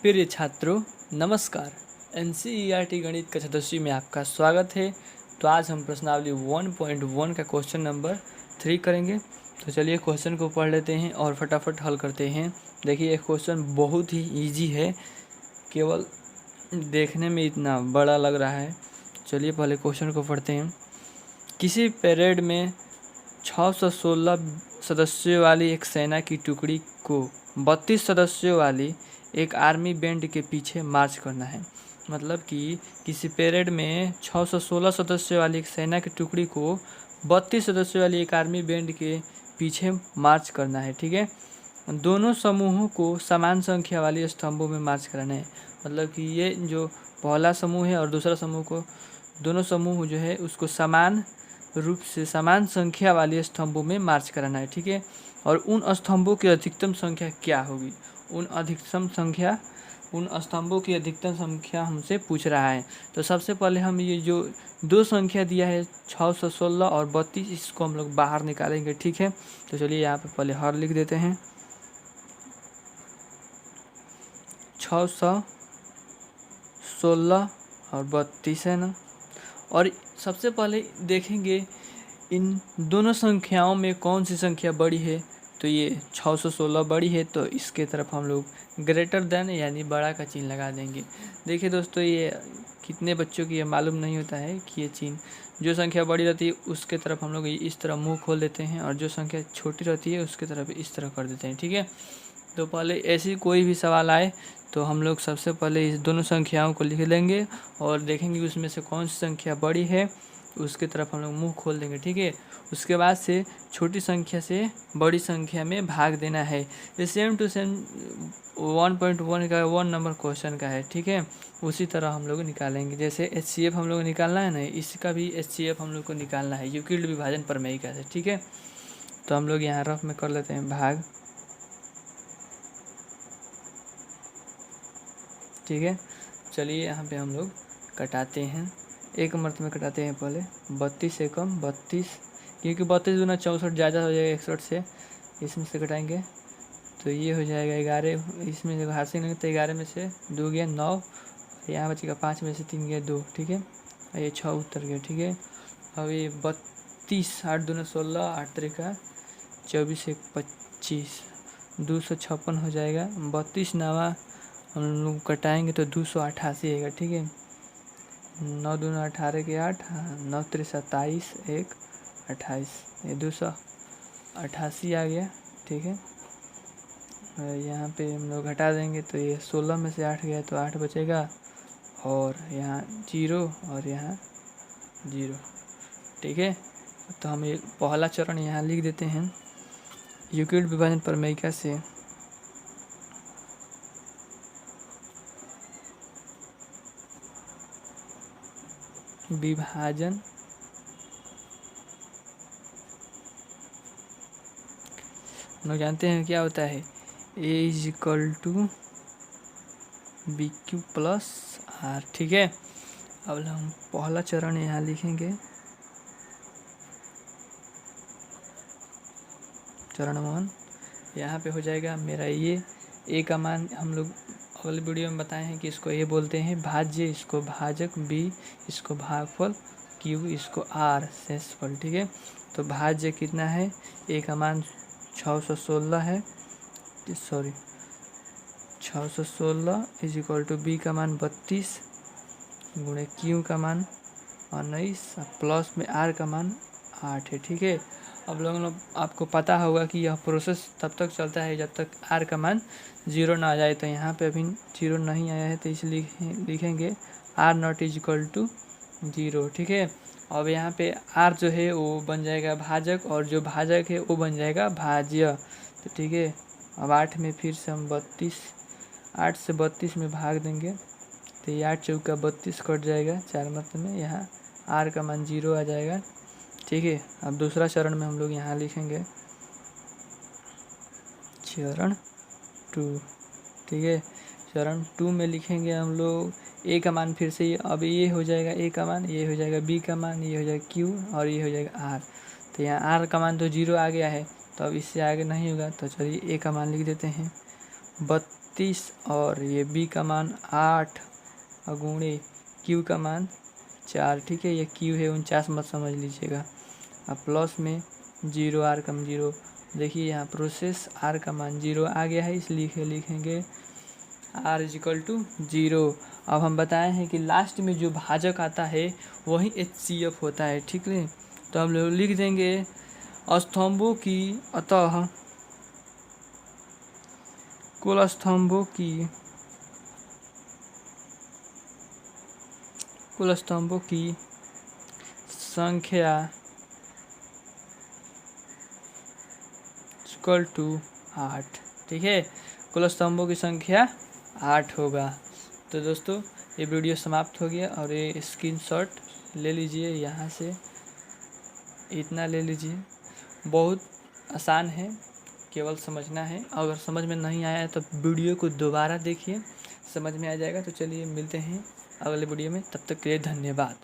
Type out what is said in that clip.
प्रिय छात्रों नमस्कार। एनसीईआरटी गणित का सदस्य में आपका स्वागत है। तो आज हम प्रश्नावली 1.1 का क्वेश्चन नंबर 3 करेंगे। तो चलिए क्वेश्चन को पढ़ लेते हैं और फटाफट हल करते हैं। देखिए ये क्वेश्चन बहुत ही इजी है, केवल देखने में इतना बड़ा लग रहा है। चलिए पहले क्वेश्चन को पढ़ते हैं। किसी परेड में 616 सदस्यों वाली एक सेना की टुकड़ी को 32 सदस्यों वाली एक आर्मी बैंड के पीछे मार्च करना है। मतलब कि किसी परेड में 616 सदस्यों वाली एक सेना की टुकड़ी को 32 सदस्यों वाली एक आर्मी बैंड के पीछे मार्च करना है। ठीक है, दोनों समूहों को समान संख्या वाली स्तंभों में मार्च कराना है। मतलब कि ये जो पहला समूह है और दूसरा समूह को, दोनों समूह जो है उसको समान रूप से समान संख्या वाले स्तंभों में मार्च कराना है। ठीक है, और उन स्तंभों की अधिकतम संख्या क्या होगी, उन स्तंभों की अधिकतम संख्या हमसे पूछ रहा है। तो सबसे पहले हम ये जो दो संख्या दिया है 616 और 32, इसको हम लोग बाहर निकालेंगे। ठीक है, तो चलिए यहाँ पे पहले हर लिख देते हैं। 616 और 32 है ना। और सबसे पहले देखेंगे इन दोनों संख्याओं में कौन सी संख्या बड़ी है। तो ये 616 बड़ी है, तो इसके तरफ हम लोग ग्रेटर देन यानी बड़ा का चिन्ह लगा देंगे। देखिए दोस्तों, ये कितने बच्चों की ये मालूम नहीं होता है कि ये चिन्ह, जो संख्या बड़ी रहती है उसके तरफ हम लोग इस तरह मुंह खोल देते हैं, और जो संख्या छोटी रहती है उसके तरफ इस तरह कर देते हैं। ठीक है, तो पहले ऐसी कोई भी सवाल आए तो हम लोग सबसे पहले इस दोनों संख्याओं को लिख लेंगे और देखेंगे उसमें से कौन सी संख्या बड़ी है, उसके तरफ हम लोग मुंह खोल देंगे। ठीक है, उसके बाद से छोटी संख्या से बड़ी संख्या में भाग देना है। ये सेम टू सेम 1.1 का 1 नंबर क्वेश्चन का है। ठीक है, उसी तरह हम लोग निकालेंगे। जैसे HCF हम लोग निकालना है ना, इसका भी HCF हम लोग को निकालना है यूक्लिड विभाजन प्रमेयिका से। ठीक है, तो हम लोग यहाँ रफ में कर लेते हैं भाग। ठीक है, चलिए यहाँ पे हम लोग कटाते हैं, एक मर्त में कटाते हैं। पहले 32 एकम 32, क्योंकि 32 गुना 64 ज़्यादा हो जाएगा 61 से, इसमें से कटाएंगे तो ये हो जाएगा 11। इसमें जब हाथ से नहीं तो 11 में से 2 गया 9, यहाँ बचेगा 5 में से 3 गया 2। ठीक है, और ये 6 उतर गया। ठीक है, अब ये 32, 8 दूना 16, 8 त्रिका 24, 1 25, 256 हो जाएगा। 32 नवा हम लोग कटाएंगे तो 288 आएगा। ठीक है, 9 दूना 18 के 8, 9 3 27, 1 28, ये 288 आ गया। ठीक है, यहाँ पे हम लोग घटा देंगे तो ये 16 में से 8 गया तो 8 बचेगा, और यहाँ 0 और यहाँ 0। ठीक है, तो हम ये पहला चरण यहाँ लिख देते हैं यूक्लिड विभाजन प्रमेयिका से। विभाजन हम लोग जानते हैं क्या होता है, A = BQ + R। ठीक है, अब हम पहला चरण यहाँ लिखेंगे, चरण 1 यहाँ पे हो जाएगा मेरा ये A का मान हम लोग अगले वीडियो में बताए हैं कि इसको A बोलते हैं भाज्य, इसको भाजक, B इसको भागफल, Q इसको R शेषफल। ठीक है, तो भाज्य कितना है, A का मान 616 है, 616 = B का मान 32 गुणे Q का मान 19 प्लस में R का मान 8 है। ठीक है, अब लोग आपको पता होगा कि यह प्रोसेस तब तक चलता है जब तक R का मान 0 ना आ जाए। तो यहाँ पे अभी 0 नहीं आया है, तो इसलिए लिखेंगे R ≠ 0। ठीक है, अब यहाँ पे R जो है वो बन जाएगा भाजक, और जो भाजक है वो बन जाएगा भाज्य। तो ठीक है, अब 8 में फिर से हम 8 से 32 में भाग देंगे तो ये 8 चौका 32 कट जाएगा 4 मतलब में, यहाँ R का मान 0 आ जाएगा। ठीक है, अब दूसरा चरण में हम लोग यहाँ लिखेंगे चरण 2। ठीक है, चरण 2 में लिखेंगे हम लोग A का मान फिर से अब ये हो जाएगा A का मान, ये हो जाएगा B का मान, ये हो जाएगा Q और ये हो जाएगा R। तो यहाँ R का मान तो 0 आ गया है, तो अब इससे आगे नहीं होगा। तो चलिए A का मान लिख देते हैं 32 और ये बी का मान 8 और गुणे क्यू का मान 4। ठीक है, ये क्यू है 49 मत समझ लीजिएगा। अब प्लस में 0 आर कम 0, देखिए यहाँ प्रोसेस आर का मान 0 आ गया है, इसलिए लिखेंगे आर इज इक्वल टू 0। अब हम बताए हैं कि लास्ट में जो भाजक आता है वही HCF होता है। ठीक है, तो हम लोग लिख देंगे स्तंभों की, अतः कुल स्तंभों की संख्या इक्वल टू 8। ठीक है, कुल स्तंभों की संख्या 8 होगा। तो दोस्तों ये वीडियो समाप्त हो गया और ये स्क्रीनशॉट ले लीजिए, यहाँ से इतना ले लीजिए। बहुत आसान है, केवल समझना है। अगर समझ में नहीं आया तो वीडियो को दोबारा देखिए, समझ में आ जाएगा। तो चलिए मिलते हैं अगले वीडियो में, तब तक के लिए धन्यवाद।